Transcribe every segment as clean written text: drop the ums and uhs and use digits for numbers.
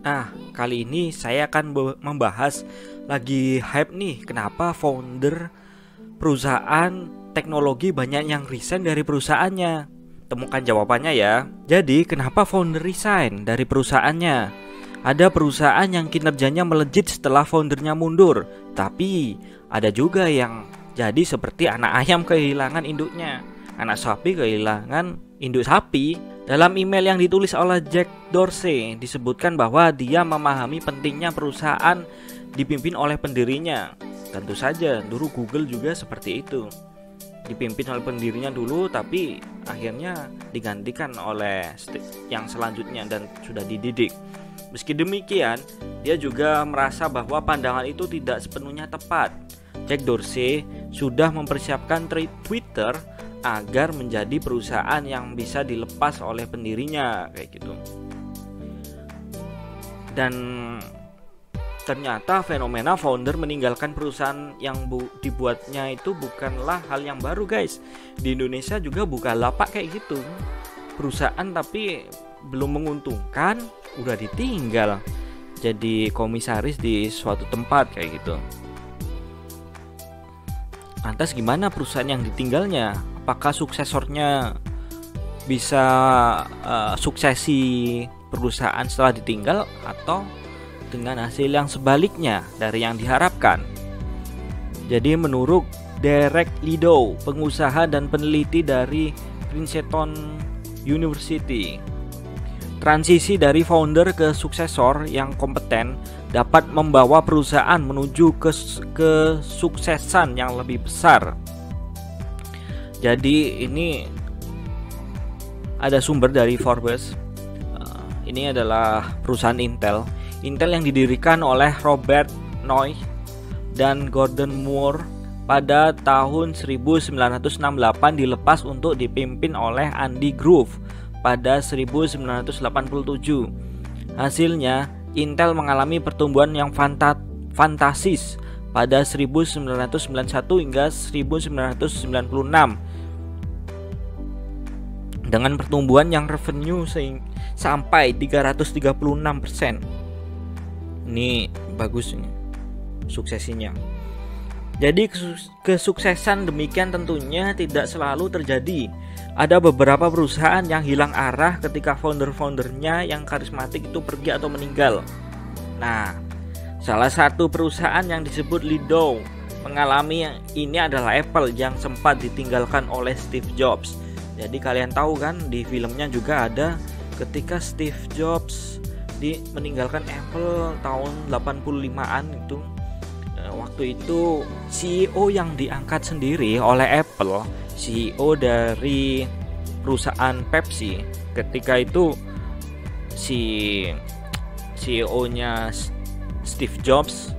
Nah, kali ini saya akan membahas lagi hype nih, kenapa founder perusahaan teknologi banyak yang resign dari perusahaannya. Temukan jawabannya ya. Jadi, kenapa founder resign dari perusahaannya? Ada perusahaan yang kinerjanya melejit setelah foundernya mundur, tapi ada juga yang jadi seperti anak ayam kehilangan induknya, anak sapi kehilangan induk sapi. Dalam email yang ditulis oleh Jack Dorsey disebutkan bahwa dia memahami pentingnya perusahaan dipimpin oleh pendirinya. Tentu saja dulu Google juga seperti itu, dipimpin oleh pendirinya dulu, tapi akhirnya digantikan oleh yang selanjutnya dan sudah dididik. Meski demikian, dia juga merasa bahwa pandangan itu tidak sepenuhnya tepat. Jack Dorsey sudah mempersiapkan Twitter agar menjadi perusahaan yang bisa dilepas oleh pendirinya, kayak gitu. Dan ternyata fenomena founder meninggalkan perusahaan yang dibuatnya itu bukanlah hal yang baru, guys. Di Indonesia juga buka lapak kayak gitu. Perusahaan tapi belum menguntungkan udah ditinggal jadi komisaris di suatu tempat kayak gitu. Lantas gimana perusahaan yang ditinggalnya? Apakah suksesornya bisa suksesi perusahaan setelah ditinggal, atau dengan hasil yang sebaliknya dari yang diharapkan? Jadi menurut Derek Lidow, pengusaha dan peneliti dari Princeton University, transisi dari founder ke suksesor yang kompeten dapat membawa perusahaan menuju ke kesuksesan yang lebih besar. Jadi ini ada sumber dari Forbes. Ini adalah perusahaan Intel yang didirikan oleh Robert Noyce dan Gordon Moore pada tahun 1968, dilepas untuk dipimpin oleh Andy Grove pada 1987. Hasilnya, Intel mengalami pertumbuhan yang fantastis pada 1991 hingga 1996 dengan pertumbuhan yang revenue sampai 336%. Ini bagus ini suksesinya. Jadi kesuksesan demikian tentunya tidak selalu terjadi. Ada beberapa perusahaan yang hilang arah ketika founder-foundernya yang karismatik itu pergi atau meninggal. Nah, salah satu perusahaan yang disebut Lidow mengalami ini adalah Apple yang sempat ditinggalkan oleh Steve Jobs. Jadi kalian tahu kan, di filmnya juga ada ketika Steve Jobs meninggalkan Apple tahun 85-an itu. Waktu itu CEO yang diangkat sendiri oleh Apple, CEO dari perusahaan Pepsi. Ketika itu si CEO-nya Steve Jobs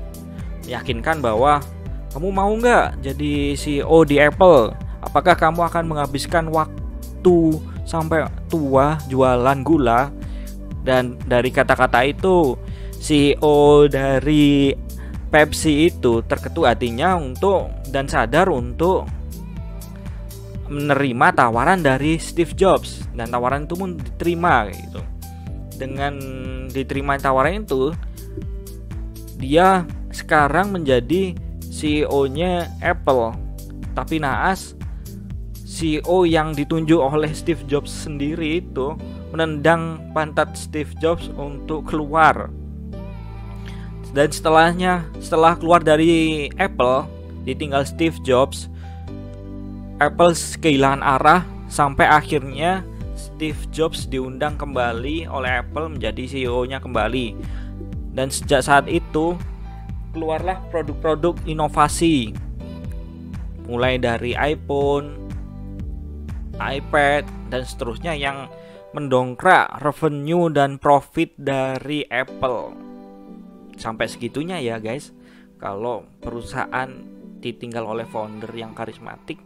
meyakinkan bahwa kamu mau nggak jadi CEO di Apple? Apakah kamu akan menghabiskan waktu sampai tua jualan gula? Dan dari kata-kata itu CEO dari Pepsi itu terketuk hatinya untuk dan sadar untuk menerima tawaran dari Steve Jobs, dan tawaran itu pun diterima gitu. Dengan diterima tawaran itu, dia sekarang menjadi CEO-nya Apple. Tapi naas, CEO yang ditunjuk oleh Steve Jobs sendiri itu menendang pantat Steve Jobs untuk keluar. Dan setelah keluar dari Apple, ditinggal Steve Jobs, Apple kehilangan arah sampai akhirnya Steve Jobs diundang kembali oleh Apple menjadi CEO-nya kembali. Dan sejak saat itu keluarlah produk-produk inovasi, mulai dari iPhone, iPad, dan seterusnya yang mendongkrak revenue dan profit dari Apple. Sampai segitunya ya guys, kalau perusahaan ditinggal oleh founder yang karismatik.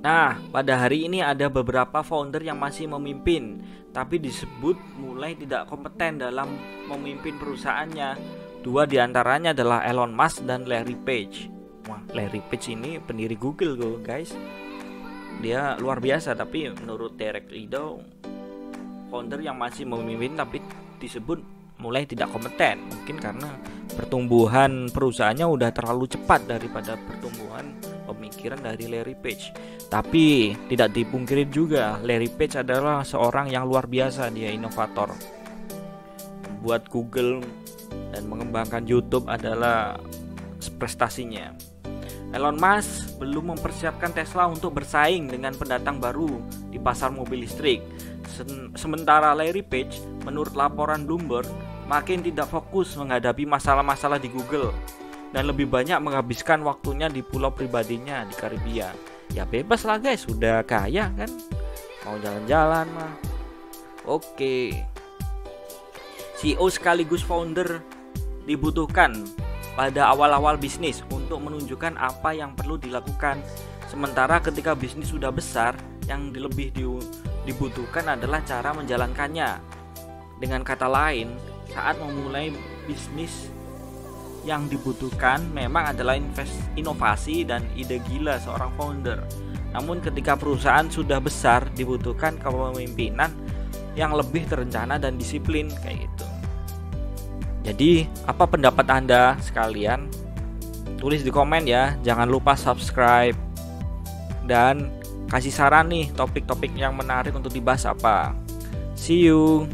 Nah, pada hari ini ada beberapa founder yang masih memimpin, tapi disebut mulai tidak kompeten dalam memimpin perusahaannya. Dua diantaranya adalah Elon Musk dan Larry Page. Wah, Larry Page ini pendiri Google guys. Dia luar biasa, tapi menurut Derek Lidow, founder yang masih memimpin tapi disebut mulai tidak kompeten. Mungkin karena pertumbuhan perusahaannya udah terlalu cepat daripada pertumbuhan pemikiran dari Larry Page. Tapi tidak dipungkiri juga, Larry Page adalah seorang yang luar biasa. Dia inovator. Buat Google dan mengembangkan YouTube adalah prestasinya. Elon Musk belum mempersiapkan Tesla untuk bersaing dengan pendatang baru di pasar mobil listrik. Sementara Larry Page, menurut laporan Bloomberg, makin tidak fokus menghadapi masalah-masalah di Google dan lebih banyak menghabiskan waktunya di pulau pribadinya di Karibia. Ya bebas lah guys, sudah kaya kan, mau jalan-jalan mah. Oke. CEO sekaligus founder dibutuhkan pada awal-awal bisnis untuk menunjukkan apa yang perlu dilakukan. Sementara ketika bisnis sudah besar, yang lebih dibutuhkan adalah cara menjalankannya. Dengan kata lain, saat memulai bisnis, yang dibutuhkan memang adalah inovasi dan ide gila seorang founder. Namun ketika perusahaan sudah besar, dibutuhkan kepemimpinan yang lebih terencana dan disiplin kayak gitu. Jadi, apa pendapat Anda sekalian? Tulis di komen ya. Jangan lupa subscribe dan kasih saran nih topik-topik yang menarik untuk dibahas apa. See you.